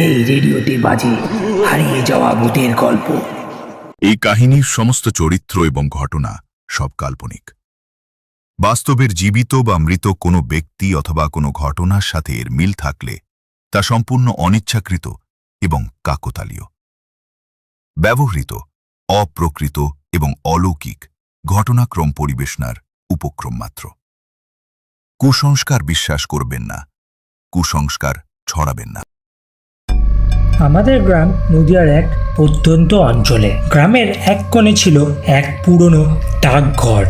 এই রেডিওতে বাজে হারিয়ে যাওয়া ভূতের গল্প। এই কাহিনীর সমস্ত চরিত্র এবং ঘটনা সব কাল্পনিক। বাস্তবের জীবিত বা মৃত কোনো ব্যক্তি অথবা কোনো ঘটনার সাথে এর মিল থাকলে তা সম্পূর্ণ অনিচ্ছাকৃত এবং কাকতালীয়। ব্যবহৃত অপ্রকৃত এবং অলৌকিক ঘটনাক্রম পরিবেশনার উপক্রম মাত্র। কুসংস্কার বিশ্বাস করবেন না, কুসংস্কার ছড়াবেন না। আমাদের গ্রাম নদিয়ার এক প্রত্যন্ত অঞ্চলে। গ্রামের এক কোণে ছিল এক পুরনো ডাকঘর,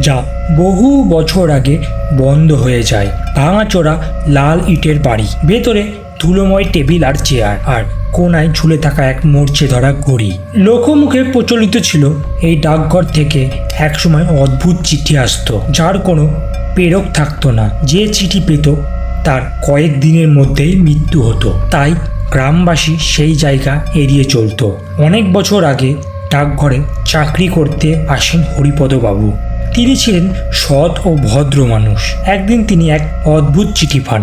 যা বহু বছর আগে বন্ধ হয়ে যায়। ভাঙাচোরা লাল ইটের বাড়ি, ভেতরে ধুলোময় টেবিল আর চেয়ার, আর কোনায় ঝুলে থাকা এক মরচে ধরা ঘড়ি। লোকমুখে প্রচলিত ছিল এই ডাকঘর থেকে একসময় অদ্ভুত চিঠি আসতো, যার কোনো প্রেরক থাকতো না। যে চিঠি পেত তার কয়েক দিনের মধ্যেই মৃত্যু হতো। তাই গ্রামবাসী সেই জায়গা এড়িয়ে চলত। অনেক বছর আগে ডাকঘরে চাকরি করতে আসেন হরিপদবাবু। তিনি ছিলেন সৎ ও ভদ্র মানুষ। একদিন তিনি এক অদ্ভুত চিঠি পান,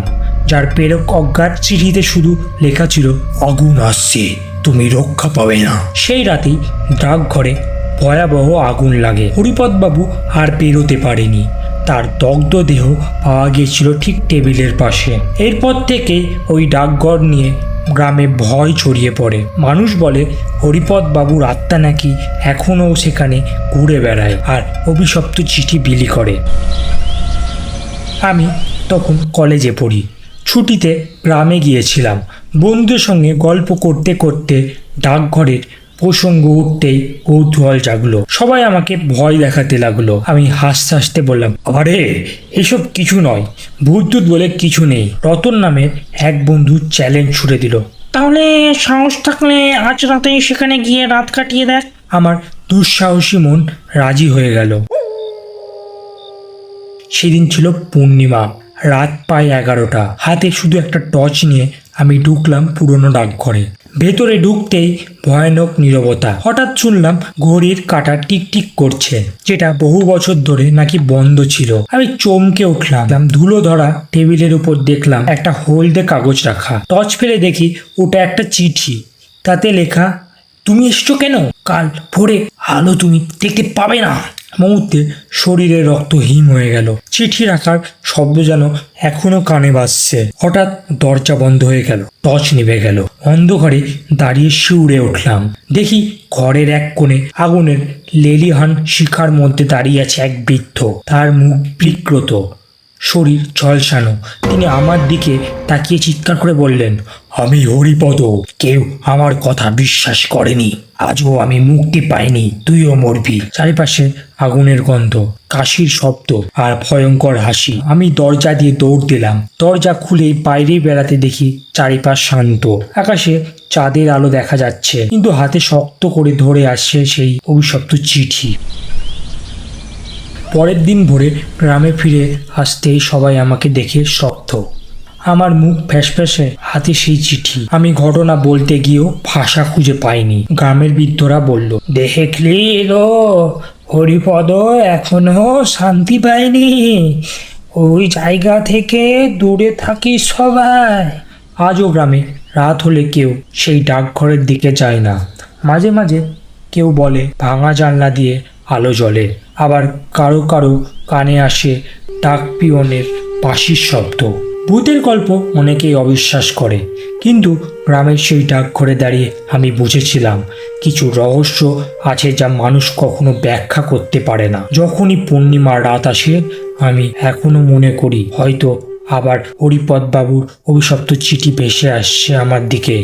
যার প্রেরক অজ্ঞাত। চিঠিতে শুধু লেখা ছিল, আগুন আসছে, তুমি রক্ষা পাবে না। সেই রাতেই ডাকঘরে ভয়াবহ আগুন লাগে। হরিপদবাবু আর বেরোতে পারেনি। তার দগ্ধ দেহ পাওয়া গিয়েছিল ঠিক টেবিলের পাশে। এরপর থেকে ওই ডাকঘর নিয়ে গ্রামে ভয় ছড়িয়ে পড়ে। মানুষ বলে হরিপদ বাবুর আত্মা নাকি এখনও সেখানে ঘুরে বেড়ায় আর অভিশপ্ত চিঠি বিলি করে। আমি তখন কলেজে পড়ি। ছুটিতে গ্রামে গিয়েছিলাম। বন্ধুদের সঙ্গে গল্প করতে করতে ডাকঘরের প্রসঙ্গ উঠতেই কৌতূহল জাগলো। সবাই আমাকে ভয় দেখাতে লাগলো। আমি হাসতে হাসতে বললাম, আরে এসব কিছু নয়, ভূত বলে কিছু নেই। রতন নামের এক বন্ধু চ্যালেঞ্জ ছুড়ে দিল, তাহলে সাহস থাকলে আজ রাতেই সেখানে গিয়ে রাত কাটিয়ে দেখ। আমার দুঃসাহসী মন রাজি হয়ে গেল। সেদিন ছিল পূর্ণিমা, রাত প্রায় 11টা। হাতে শুধু একটা টর্চ নিয়ে আমি ঢুকলাম পুরনো ডাকঘরে। ভেতরে ঢুকতেই ভয়ানক নীরবতা। হঠাৎ শুনলাম ঘড়ির কাঁটা টিকটিক করছে, যেটা বহু বছর ধরে নাকি বন্ধ ছিল। আমি চমকে উঠলাম। ধুলো ধরা টেবিলের উপর দেখলাম একটা হলদে কাগজ রাখা। টর্চ ফেলে দেখি ওটা একটা চিঠি। তাতে লেখা, তুমি এসছো কেন? কাল ভোরে আলো তুমি দেখতে পাবে না। মুহূর্তে শরীরে রক্ত হিম হয়ে গেল। চিঠি রাখার শব্দ যেন এখনো কানে বাজছে। হঠাৎ দরজা বন্ধ হয়ে গেল, টর্চ নিভে গেল। অন্ধকারে দাঁড়িয়ে শিউরে উঠলাম। দেখি ঘরের এক কোণে আগুনের লেলিহান শিখার মধ্যে দাঁড়িয়ে আছে এক বৃদ্ধ। তার মুখ বিকৃত, শরীর ঝলসানো। তিনি আমার দিকে তাকিয়ে চিৎকার করে বললেন, আমি হরিপদ। কেউ আমার কথা বিশ্বাস করেনি। আজও আমি মুক্তি পাইনি, তুইও মরবি। চারিপাশে আগুনের গন্ধ, কাশির শব্দ আর ভয়ঙ্কর হাসি। আমি দরজা দিয়ে দৌড় দিলাম। দরজা খুলেই বাইরে বেড়াতে দেখি চারিপাশ শান্ত। আকাশে চাঁদের আলো দেখা যাচ্ছে, কিন্তু হাতে শক্ত করে ধরে আসছে সেই অভিশপ্ত চিঠি। পরের দিন ভোরে গ্রামে ফিরে আসতেই সবাই আমাকে দেখে স্তব্ধ। আমার মুখ ফ্যাসফ্যাসে, হাতে সেই চিঠি। আমি ঘটনা বলতে গিয়েও ভাষা খুঁজে পাইনি। গ্রামের বৃদ্ধরা বলল, দেখলি গো, হরিপদ এখনো শান্তি পায়নি। ওই জায়গা থেকে দূরে থাকিস সবাই। আজও গ্রামে রাত হলে কেউ সেই ডাকঘরের দিকে যায় না। মাঝে মাঝে কেউ বলে ভাঙা জানলা দিয়ে আলো জ্বলে। আবার কারো কারো কানে আসে ডাক পিয়নের বাঁশির শব্দ। ভূতের গল্প অনেকেই অবিশ্বাস করে, কিন্তু গ্রামের সেই ডাকঘরে দাঁড়িয়ে আমি বুঝেছিলাম কিছু রহস্য আছে যা মানুষ কখনো ব্যাখ্যা করতে পারে না। যখনই পূর্ণিমার রাত আসে, আমি এখনো মনে করি হয়তো আবার হরিপদ বাবুর অভিশপ্ত চিঠি ভেসে আসছে আমার দিকে।